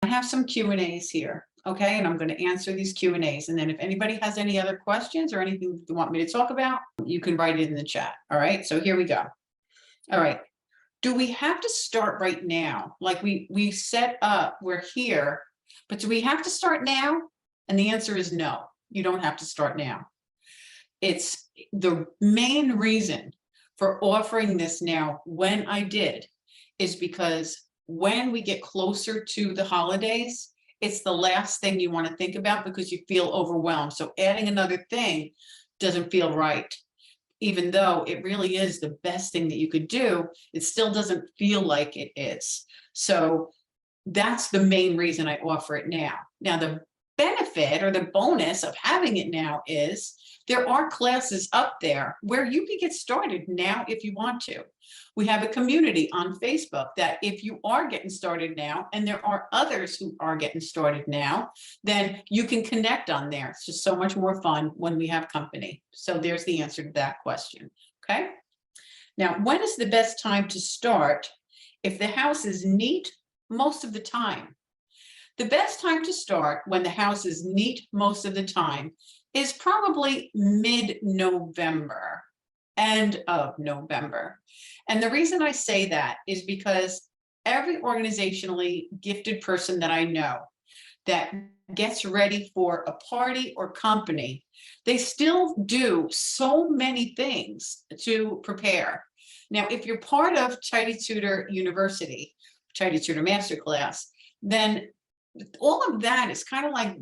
I have some Q&As here, okay? And I'm going to answer these Q&As. And then if anybody has any other questions or anything you want me to talk about, you can write it in the chat. All right, so here we go. All right. Do we have to start right now? Like we set up, we're here, but do we have to start now? And the answer is no, you don't have to start now. It's the main reason for offering this now when I did is because when we get closer to the holidays, it's the last thing you want to think about because you feel overwhelmed. So adding another thing doesn't feel right. Even though it really is the best thing that you could do, it still doesn't feel like it is. So that's the main reason I offer it now. Now, the benefit or the bonus of having it now is there are classes up there where you can get started now if you want to. We have a community on Facebook that if you are getting started now, and there are others who are getting started now, then you can connect on there. It's just so much more fun when we have company. So there's the answer to that question, okay? Now, when is the best time to start? If the house is neat, most of the time. The best time to start when the house is neat most of the time is probably mid-November, end of November. And the reason I say that is because every organizationally gifted person that I know that gets ready for a party or company, they still do so many things to prepare. Now, if you're part of Tidy Tutor University, Tidy Tutor Masterclass, then all of that is kind of like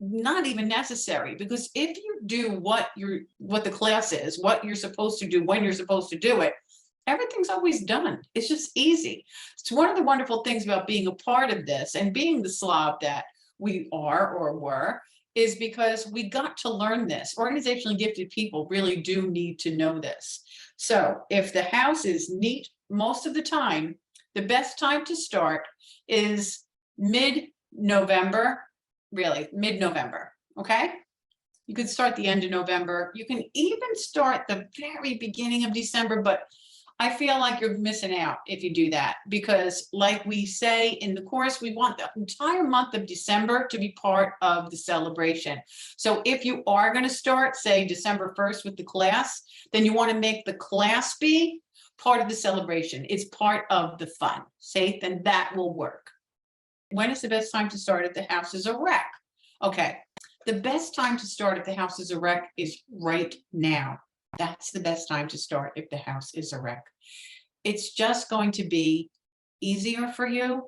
not even necessary, because if you do what the class is, what you're supposed to do, when you're supposed to do it, everything's always done. It's just easy. It's one of the wonderful things about being a part of this and being the slob that we are or were, is because we got to learn this. Organizationally gifted people really do need to know this. So if the house is neat most of the time, the best time to start is mid-November, really mid-November, okay? You could start the end of November. You can even start the very beginning of December, but I feel like you're missing out if you do that, because like we say in the course, we want the entire month of December to be part of the celebration. So if you are going to start, say, December 1st with the class, then you want to make the class be part of the celebration. It's part of the fun. Say, then that will work. When is the best time to start if the house is a wreck? Okay, the best time to start if the house is a wreck is right now. That's the best time to start if the house is a wreck. It's just going to be easier for you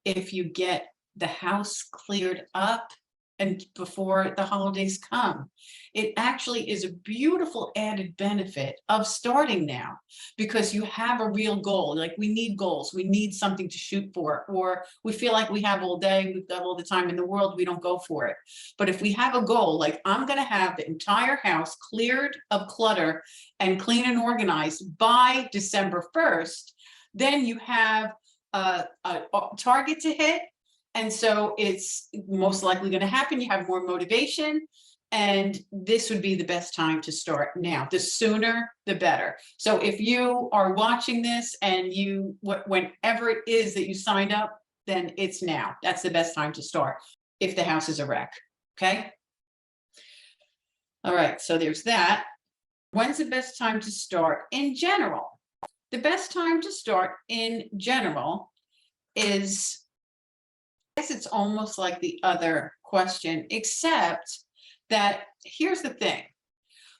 if you get the house cleared up and before the holidays come. It actually is a beautiful added benefit of starting now, because you have a real goal. Like, we need goals, we need something to shoot for, or we feel like we have all day, we've got all the time in the world, we don't go for it. But if we have a goal, like I'm going to have the entire house cleared of clutter and clean and organized by December 1st, then you have a target to hit. And so it's most likely going to happen. You have more motivation, and this would be the best time to start now. The sooner, the better. So if you are watching this and whenever it is that you signed up, then it's now. That's the best time to start if the house is a wreck. Okay. All right. So there's that. When's the best time to start in general? The best time to start in general is, I guess it's almost like the other question, except that here's the thing.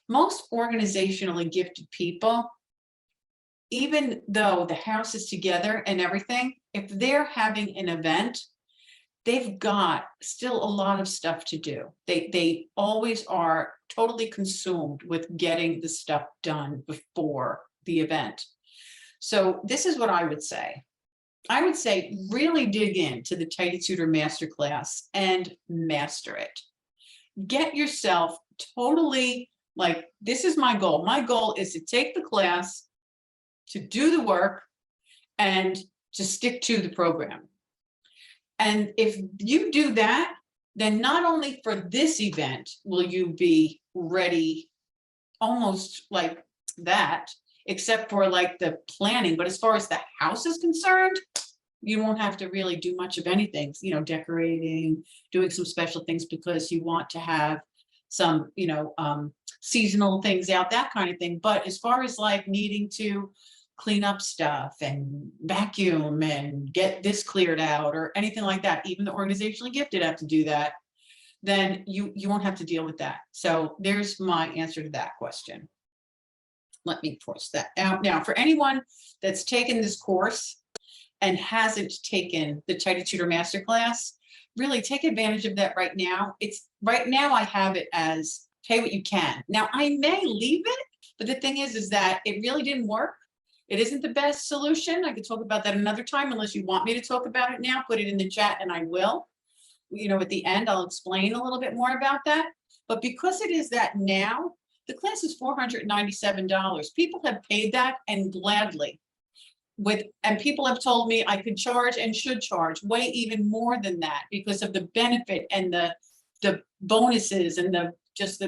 Most organizationally gifted people, even though the house is together and everything, if they're having an event, they've got still a lot of stuff to do. They always are totally consumed with getting the stuff done before the event. So this is what I would say. I would say really dig into the Tidy Tutor Masterclass and master it. Get yourself totally like, this is my goal. My goal is to take the class, to do the work, and to stick to the program. And if you do that, then not only for this event will you be ready almost like that, except for like the planning, but as far as the house is concerned, You won't have to really do much of anything, decorating, doing some special things because you want to have some, seasonal things out, that kind of thing. But as far as like needing to clean up stuff and vacuum and get this cleared out or anything like that, even the organizationally gifted have to do that, then you won't have to deal with that. So there's my answer to that question. Let me force that out. Now, for anyone that's taken this course and hasn't taken the Tidy Tutor Masterclass, really take advantage of that right now. Right now I have it as pay what you can. Now I may leave it, but the thing is that it really didn't work. It isn't the best solution. I could talk about that another time, unless you want me to talk about it now. Put it in the chat and I will. At the end, I'll explain a little bit more about that. But because it is that now, the class is $497. People have paid that, and gladly. And people have told me I could charge and should charge way even more than that because of the benefit and the bonuses and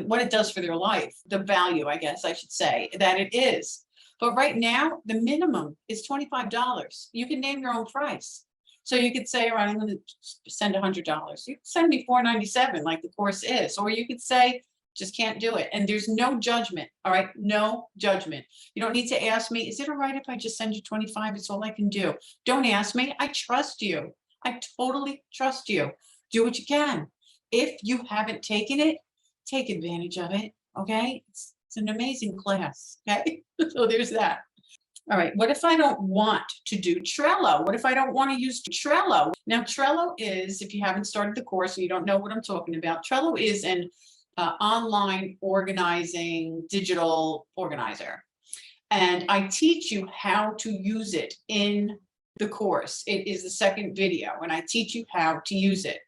what it does for their life, the value, I guess I should say, that it is. But right now, the minimum is $25. You can name your own price. So you could say, all right, I'm going to send $100. You can send me $497 like the course is, or you could say, just can't do it. And there's no judgment. All right. No judgment. You don't need to ask me, is it all right if I just send you 25? It's all I can do. Don't ask me. I trust you. I totally trust you. Do what you can. If you haven't taken it, take advantage of it. Okay. It's an amazing class. Okay. So there's that. All right. What if I don't want to do Trello? What if I don't want to use Trello? Now, Trello is, if you haven't started the course and you don't know what I'm talking about, Trello is an online organizing digital organizer. And I teach you how to use it in the course. It is the second video, and I teach you how to use it.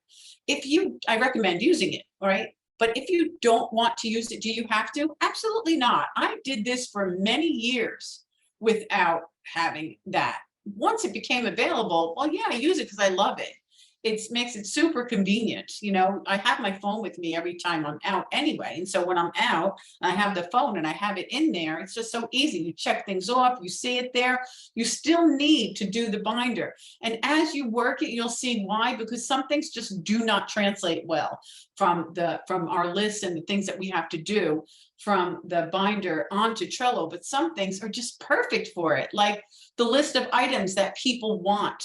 I recommend using it, all right? But if you don't want to use it, do you have to? Absolutely not. I did this for many years without having that. Once it became available, well, yeah, I use it because I love it. It makes it super convenient. I have my phone with me every time I'm out anyway. And so when I'm out, I have the phone and I have it in there. It's just so easy. You check things off, you see it there. You still need to do the binder. And as you work it, you'll see why, because some things just do not translate well from our list and the things that we have to do from the binder onto Trello. But some things are just perfect for it, like the list of items that people want.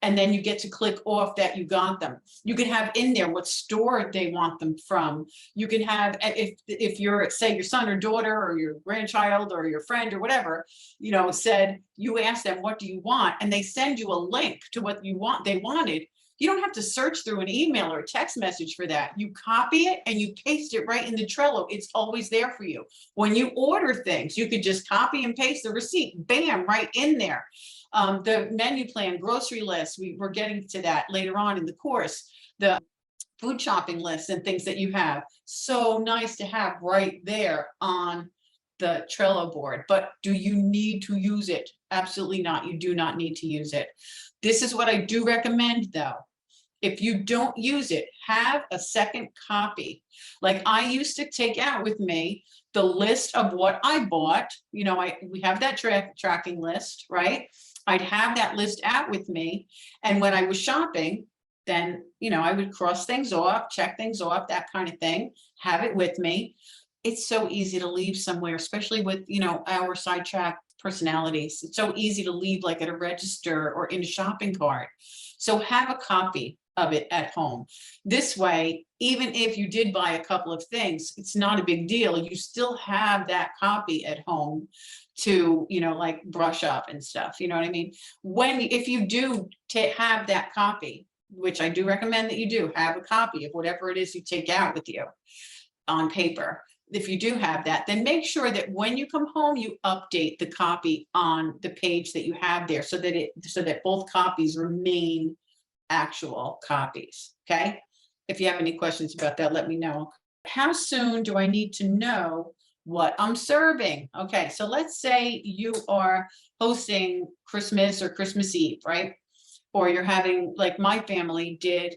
And then you get to click off that you got them. You can have in there what store they want them from. You can have, if you're, say, your son or daughter or your grandchild or your friend or whatever, said, you ask them, what do you want? And they send you a link to what they wanted. You don't have to search through an email or a text message for that. You copy it and you paste it right in the Trello. It's always there for you. When you order things, you could just copy and paste the receipt, bam, right in there. The menu plan, grocery list, we're getting to that later on in the course, the food shopping list and things that you have. So nice to have right there on the Trello board. But do you need to use it? Absolutely not. You do not need to use it. This is what I do recommend, though. If you don't use it, have a second copy. Like I used to take out with me the list of what I bought. We have that tracking list, right? I'd have that list out with me. And when I was shopping, then, I would cross things off, check things off, that kind of thing, have it with me. It's so easy to leave somewhere, especially with, our sidetracked personalities. It's so easy to leave like at a register or in a shopping cart. So have a copy of it at home. This way, even if you did buy a couple of things, it's not a big deal. You still have that copy at home to, like brush up and stuff. You know what I mean? If you do have that copy, which I do recommend that you do, have a copy of whatever it is you take out with you on paper. If you do have that, then make sure that when you come home, you update the copy on the page that you have there so that both copies remain actual copies. Okay. If you have any questions about that, let me know. How soon do I need to know what I'm serving? Okay. So let's say you are hosting Christmas or Christmas Eve, right? Or you're having, like my family did,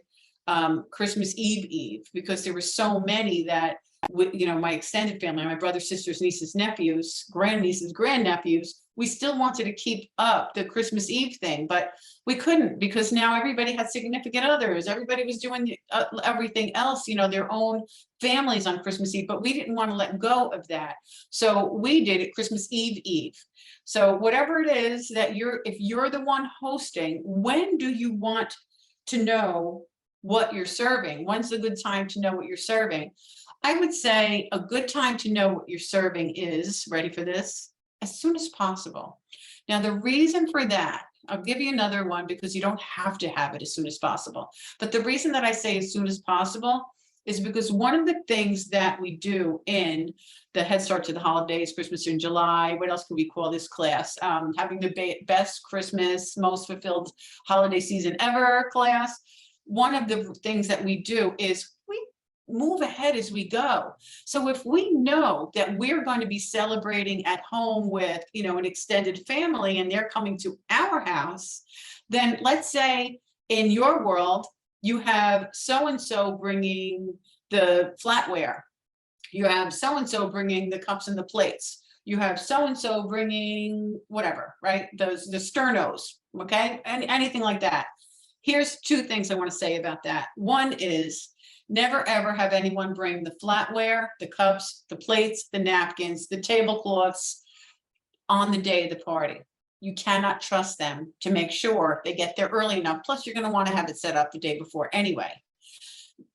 Christmas Eve, because there were so many that, my extended family, my brothers, sisters, nieces, nephews, grandnieces, grandnephews we still wanted to keep up the Christmas Eve thing, but we couldn't because now everybody had significant others. Everybody was doing everything else, you know, their own families on Christmas Eve, but we didn't want to let go of that. So we did it Christmas Eve Eve. So whatever it is that if you're the one hosting, when do you want to know what you're serving? When's a good time to know what you're serving? I would say a good time to know what you're serving is, ready for this, as soon as possible. Now, the reason for that, I'll give you another one because you don't have to have it as soon as possible. But the reason that I say as soon as possible is because one of the things that we do in the Head Start to the Holidays, Christmas in July, what else can we call this class? Having the best Christmas, most fulfilled holiday season ever class. One of the things that we do is we move ahead as we go. So if we know that we're going to be celebrating at home with, you know, an extended family and they're coming to our house, then let's say in your world, you have so-and-so bringing the flatware. You have so-and-so bringing the cups and the plates. You have so-and-so bringing whatever, right? The sternos, okay? And anything like that. Here's two things I want to say about that. One is never ever have anyone bring the flatware, the cups, the plates, the napkins, the tablecloths on the day of the party. You cannot trust them to make sure they get there early enough. Plus, you're going to want to have it set up the day before anyway.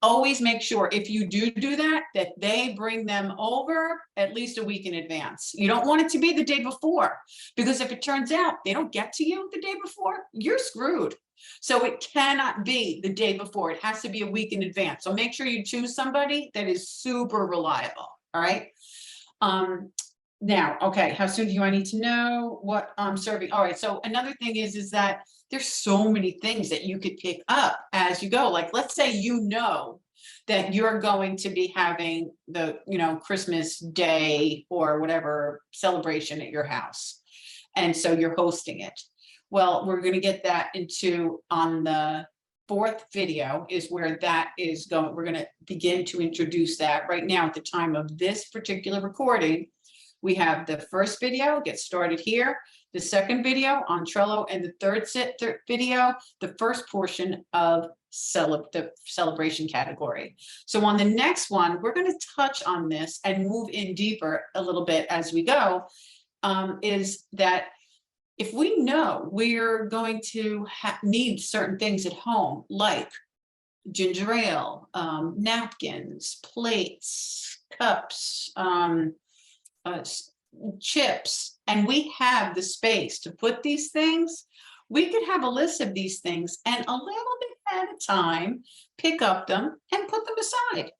Always make sure if you do that, that they bring them over at least a week in advance. You don't want it to be the day before, because if it turns out they don't get to you the day before, you're screwed. So it cannot be the day before. It has to be a week in advance. So make sure you choose somebody that is super reliable. All right. Now, okay, how soon do I need to know what I'm serving? All right, so another thing is that there's so many things that you could pick up as you go. Like, let's say you know that you're going to be having the, you know, Christmas Day or whatever celebration at your house. And so you're hosting it. Well, we're going to get that into on the fourth video is where that is going. We're going to begin to introduce that right now at the time of this particular recording. We have the first video, get started here, the second video on Trello, and the third video, the first portion of the celebration category. So on the next one, we're going to touch on this and move in deeper a little bit as we go, is that if we know we're going to need certain things at home, like ginger ale, napkins, plates, cups, chips, and we have the space to put these things, we could have a list of these things and a little bit at a time pick up them and put them aside.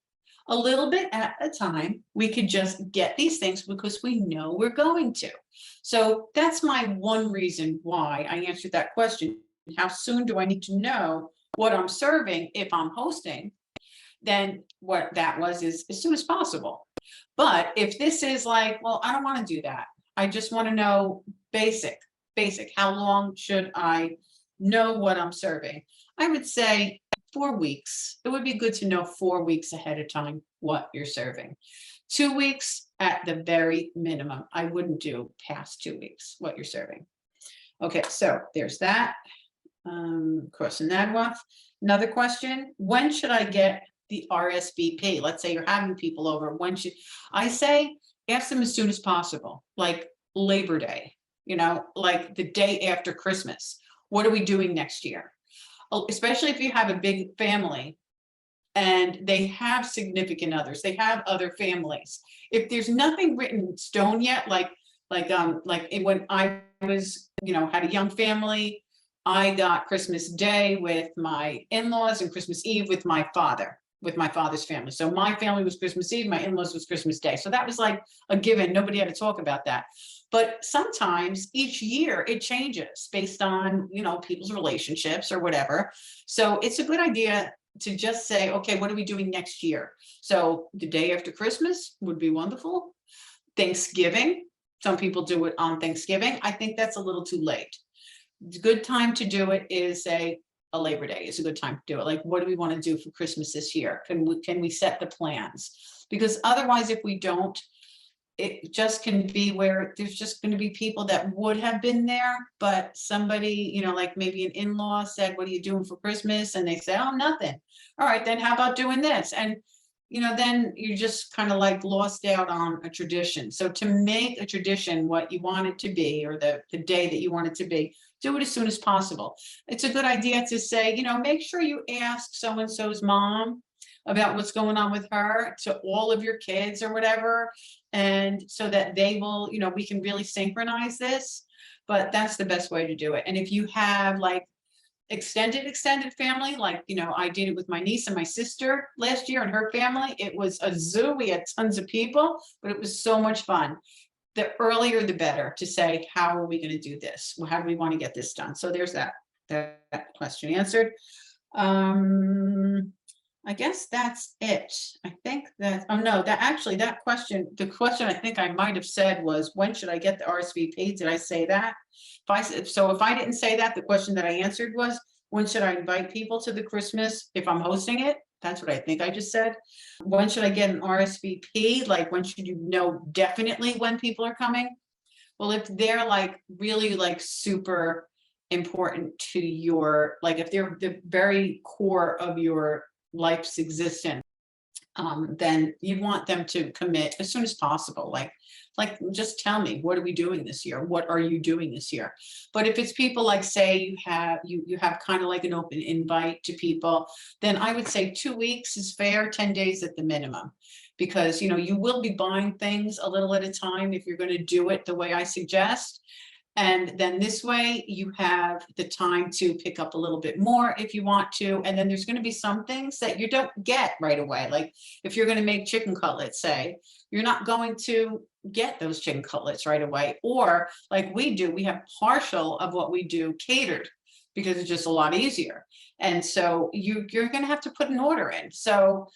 A little bit at a time, we could just get these things because we know we're going to. So that's my one reason why I answered that question. How soon do I need to know what I'm serving if I'm hosting? Then what that was is as soon as possible. But if this is like, well, I don't want to do that. I just want to know basic, how long should I know what I'm serving? I would say 4 weeks. It would be good to know 4 weeks ahead of time what you're serving. 2 weeks at the very minimum. I wouldn't do past 2 weeks what you're serving. Okay, so there's that. Crossing that off. Another question, when should I get the RSVP? Let's say you're having people over. When should I say ask them as soon as possible, like Labor Day, you know, like the day after Christmas. What are we doing next year? Especially if you have a big family and they have significant others, they have other families. If there's nothing written in stone yet, like when I was, you know, had a young family, I got Christmas Day with my in-laws and Christmas Eve with my father's family. So my family was Christmas Eve, my in-laws was Christmas Day. So that was like a given. Nobody had to talk about that. But sometimes each year it changes based on, you know, people's relationships or whatever. So it's a good idea to just say, okay, what are we doing next year? So the day after Christmas would be wonderful. Thanksgiving, some people do it on Thanksgiving. I think that's a little too late. The good time to do it is a Labor Day is a good time to do it. Like, what do we want to do for Christmas this year? Can we set the plans? Because otherwise, if we don't, it just can be where there's just going to be people that would have been there, but somebody, like maybe an in-law said, "What are you doing for Christmas?" And they say, "Oh, nothing." All right, then how about doing this? And then you just kind of like lost out on a tradition. So to make a tradition what you want it to be, or the day that you want it to be, do it as soon as possible. It's a good idea to say, make sure you ask so-and-so's mom about what's going on with her, to all of your kids or whatever, and so that they will, we can really synchronize this. But that's the best way to do it. And if you have like extended family, like I did it with my niece and my sister last year and her family, it was a zoo. We had tons of people, but it was so much fun. The earlier the better, to say, how are we going to do this? Well, how do we want to get this done? So there's that question answered. I guess that's it. I think that, oh no, that question, the question I think I might have said was, when should I get the RSVP? Did I say that? If I didn't say that, the question that I answered was, when should I invite people to the Christmas if I'm hosting it? That's what I think I just said. When should I get an RSVP? Like, when should you know definitely when people are coming? Well, if they're like really like super important to your, like if they're the very core of your life's existence, then you want them to commit as soon as possible. Like just tell me, what are we doing this year? What are you doing this year? But if it's people like, say you have kind of like an open invite to people, then I would say 2 weeks is fair, 10 days at the minimum, because you will be buying things a little at a time if you're going to do it the way I suggest. And then this way you have the time to pick up a little bit more if you want to. And then there's going to be some things that you don't get right away. Like if you're going to make chicken cutlets, say, you're not going to get those chicken cutlets right away. Or like we do, we have partial of what we do catered, because it's just a lot easier. And so you're going to have to put an order in. So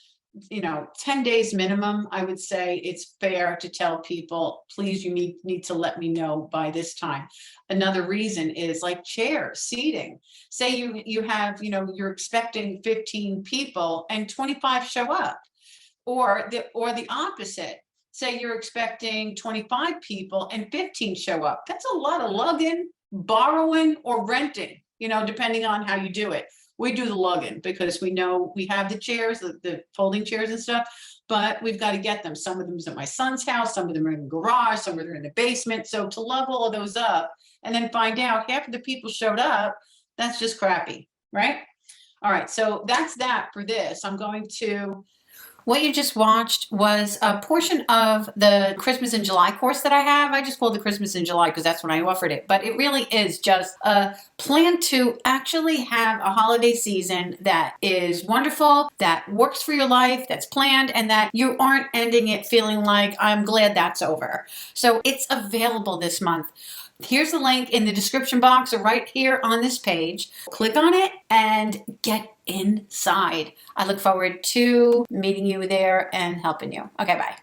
10 days minimum, I would say it's fair to tell people, please, you need to let me know by this time. Another reason is like chairs, seating. Say you have, you're expecting 15 people and 25 show up, or the opposite. Say you're expecting 25 people and 15 show up. That's a lot of lugging, borrowing, or renting, depending on how you do it. We do the lugging because we know we have the chairs, the folding chairs and stuff, but we've got to get them. Some of them is at my son's house, some of them are in the garage, some of them are in the basement. So to lug all of those up and then find out half of the people showed up, that's just crappy, right? All right, so that's that for this. I'm going to What you just watched was a portion of the Christmas in July course that I have. I just called it Christmas in July because that's when I offered it. But it really is just a plan to actually have a holiday season that is wonderful, that works for your life, that's planned, and that you aren't ending it feeling like, I'm glad that's over. So it's available this month. Here's the link in the description box or right here on this page. Click on it and get inside. I look forward to meeting you there and helping you. Okay, bye.